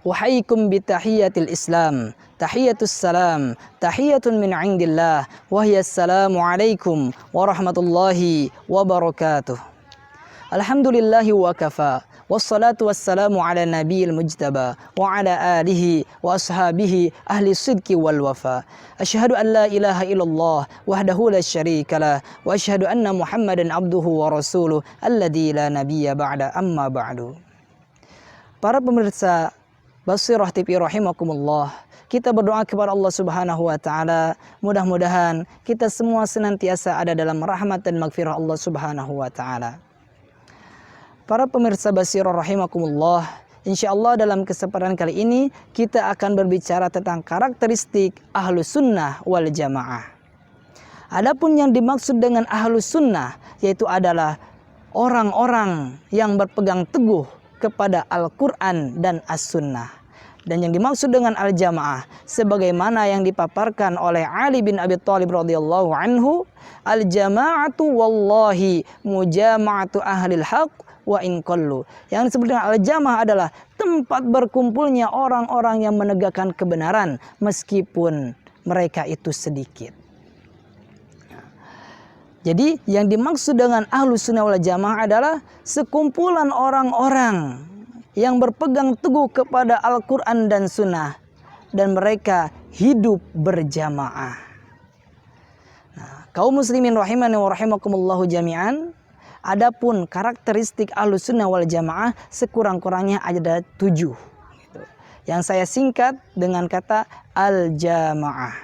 Uhayyikum bitahiyatil Islam. Tahiyatus salam. Tahiyatun min indillah. Wa hiya assalamu alaikum warahmatullahi wabarakatuh. Alhamdulillahi wa kafa. Wassalatu wassalamu ala nabiyil mujtaba wa ala alihi wa ashabihi ahli sidqi wal wafa. Asyhadu an la ilaha illallah wahdahu la syarika lah wa asyhadu anna Muhammadan abduhu wa rasuluh alladzi la nabiyya ba'da, amma ba'du. Para pemirsa Basirah TV rahimakumullah, kita berdoa kepada Allah Subhanahu wa taala, mudah-mudahan kita semua senantiasa ada dalam rahmat dan maghfirah Allah Subhanahu wa taala. Para pemirsa Basirah rahimakumullah, insyaallah dalam kesempatan kali ini kita akan berbicara tentang karakteristik Ahlus Sunnah wal Jamaah. Adapun yang dimaksud dengan Ahlus Sunnah yaitu adalah orang-orang yang berpegang teguh kepada Al-Quran dan As-Sunnah. Dan yang dimaksud dengan Al-Jamaah sebagaimana yang dipaparkan oleh Ali bin Abi Thalib radhiyallahu anhu, Al-Jama'atu wallahi mujama'atu ahlil haq wa in qallu. Yang disebut dengan Al-Jamaah adalah tempat berkumpulnya orang-orang yang menegakkan kebenaran meskipun mereka itu sedikit. Jadi yang dimaksud dengan Ahlus Sunnah wal Jamaah adalah sekumpulan orang-orang yang berpegang teguh kepada Al-Quran dan Sunnah dan mereka hidup berjamaah. Nah, kaum muslimin rahimani wa rahimakumullahu jami'an, adapun karakteristik Ahlus Sunnah wal Jamaah sekurang-kurangnya ada 7 gitu. Yang saya singkat dengan kata Al-Jamaah.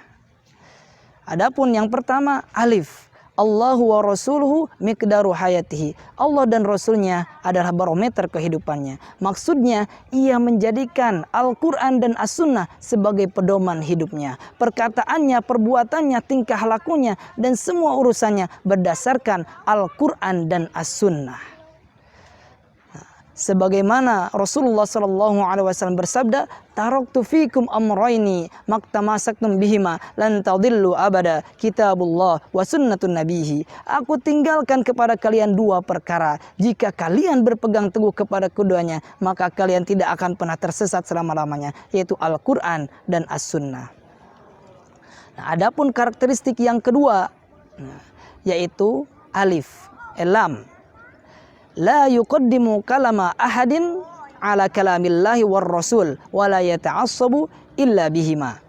Adapun yang pertama, alif, Allahu wa rasuluhu miqdaru hayatihi. Allah dan Rasulnya adalah barometer kehidupannya. Maksudnya ia menjadikan Al-Quran dan As-Sunnah sebagai pedoman hidupnya. Perkataannya, perbuatannya, tingkah lakunya dan semua urusannya berdasarkan Al-Quran dan As-Sunnah. Sebagaimana Rasulullah SAW bersabda, taraktu fikum amrayni maktamasaktum bihima lan tadillu abada, kitabullah wa sunnatun nabihi. Aku tinggalkan kepada kalian 2 perkara. Jika kalian berpegang teguh kepada keduanya, maka kalian tidak akan pernah tersesat selama-lamanya, yaitu Al-Quran dan As-Sunnah. Nah, adapun karakteristik yang kedua, yaitu alif, lam. La yuqaddimu kalama ahadin ala kalamillahi war rasul wa la yata'assabu illa bihima.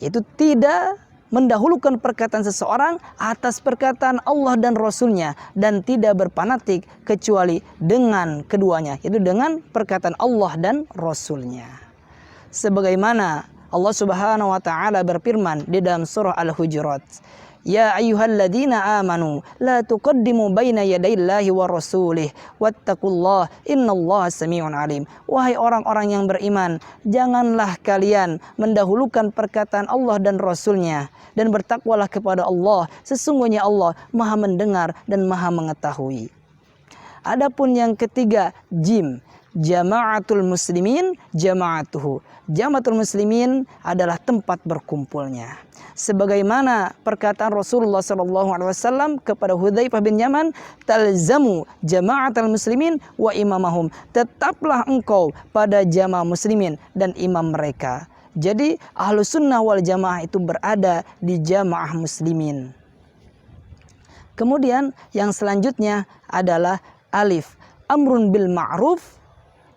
Yaitu tidak mendahulukan perkataan seseorang atas perkataan Allah dan Rasulnya dan tidak berfanatik kecuali dengan keduanya, yaitu dengan perkataan Allah dan Rasulnya. Sebagaimana Allah Subhanahu wa taala berfirman di dalam surah Al-Hujurat, Ya ayyuhalladzina amanu la tuqaddimu baina yadayillahi wa rasulih wattaqullaha innallaha samii'un alim. Wahai orang-orang yang beriman, janganlah kalian mendahulukan perkataan Allah dan Rasulnya dan bertakwalah kepada Allah. Sesungguhnya Allah Maha mendengar dan Maha mengetahui. Adapun yang ketiga, jim, jama'atul muslimin jama'atuhu. Jama'atul muslimin adalah tempat berkumpulnya. Sebagaimana perkataan Rasulullah SAW kepada Hudzaifah bin Yaman, talzamu jama'atul muslimin wa imamahum. Tetaplah engkau pada jamaah muslimin dan imam mereka. Jadi Ahlus Sunnah wal Jamaah itu berada di jamaah muslimin. Kemudian yang selanjutnya adalah alif, amrun bil ma'ruf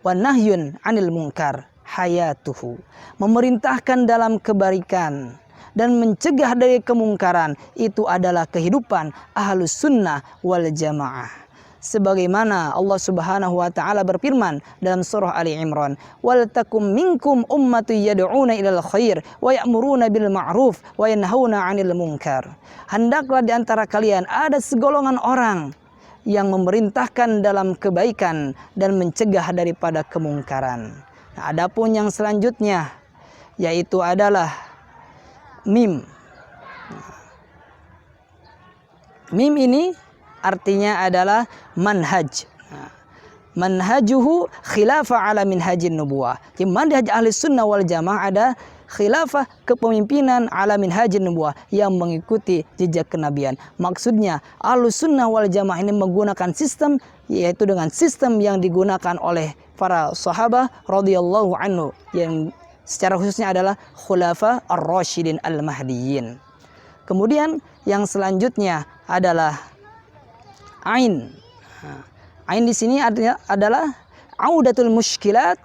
wa nahyun 'anil munkar hayatuhu. Memerintahkan dalam kebaikan dan mencegah dari kemungkaran, itu adalah kehidupan Ahlus Sunnah wal Jamaah. Sebagaimana Allah Subhanahu wa taala berfirman dalam surah Ali Imran, wal takum minkum ummatun yad'una ilal khair wa ya'muruna bil ma'ruf wa yanhauna 'anil munkar. Hendaklah di antara kalian ada segolongan orang yang memerintahkan dalam kebaikan dan mencegah daripada kemungkaran. Nah, adapun yang selanjutnya yaitu adalah mim. Mim ini artinya adalah manhaj. Manhajuhu khilafa ala minhajin nubuwah. Jadi manhaj ahli sunnah wal jamaah ada khilafah, kepemimpinan ala minhajin nubuwah, yang mengikuti jejak kenabian. Maksudnya Ahlus Sunnah wal Jamaah ini menggunakan sistem, yaitu dengan sistem yang digunakan oleh para sahabat radhiyallahu anhu, yang secara khususnya adalah khulafa ar-rasyidin al-mahdiyyin. Kemudian yang selanjutnya adalah ain. Ain di sini adalah audatul musykilat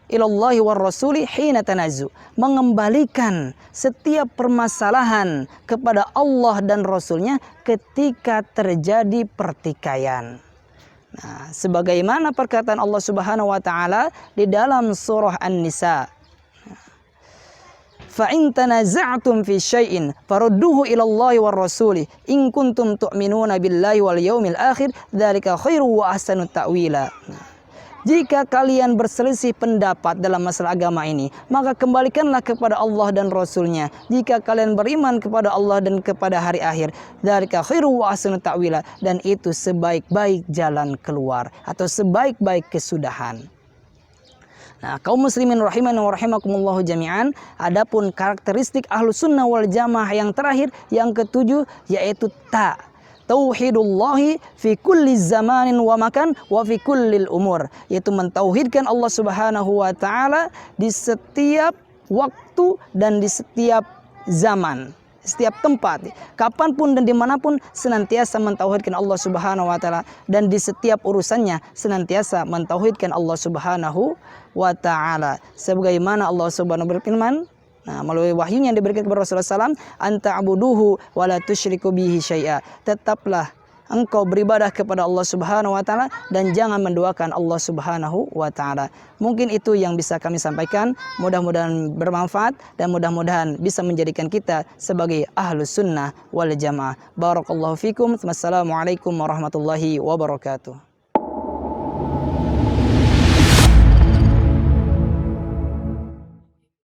ilallahi war rasuli hina tanazu, mengembalikan setiap permasalahan kepada Allah dan Rasulnya ketika terjadi pertikaian. Nah, sebagaimana perkataan Allah Subhanahu wa taala di dalam surah An-Nisa, fa in tanaza'tum fi syai'in farudduhu ila Allahi war rasuli in kuntum tu'minuna billahi wal yaumil akhir dzalika khairu wa ahsanu ta'wila. Jika kalian berselisih pendapat dalam masalah agama ini, maka kembalikanlah kepada Allah dan Rasulnya. Jika kalian beriman kepada Allah dan kepada hari akhir, dzalika khairu wa ahsanu ta'wila, dan itu sebaik-baik jalan keluar atau sebaik-baik kesudahan. Nah, kaum muslimin rahimani wa rahimakumullahu jami'an, adapun karakteristik Ahlus Sunnah wal Jamaah yang terakhir, yang ketujuh, yaitu tauhidullahi fi kulli zamanin wa makan wa fi kullil umur, yaitu mentauhidkan Allah Subhanahu wa taala di setiap waktu dan di setiap zaman, setiap tempat, kapanpun dan dimanapun senantiasa mentauhidkan Allah Subhanahu wa taala, dan di setiap urusannya senantiasa mentauhidkan Allah Subhanahu wa taala. Sebagaimana Allah Subhanahu berfirman, nah, melalui wahyu yang diberikan kepada Rasulullah SAW, anta'buduhu wa la tusyriku bihi syai'a, tetaplah engkau beribadah kepada Allah Subhanahu wa taala dan jangan menduakan Allah Subhanahu wa taala. Mungkin itu yang bisa kami sampaikan, mudah-mudahan bermanfaat dan mudah-mudahan bisa menjadikan kita sebagai Ahlus Sunnah wal Jamaah. Barakallahu fikum. Wassalamualaikum warahmatullahi wabarakatuh.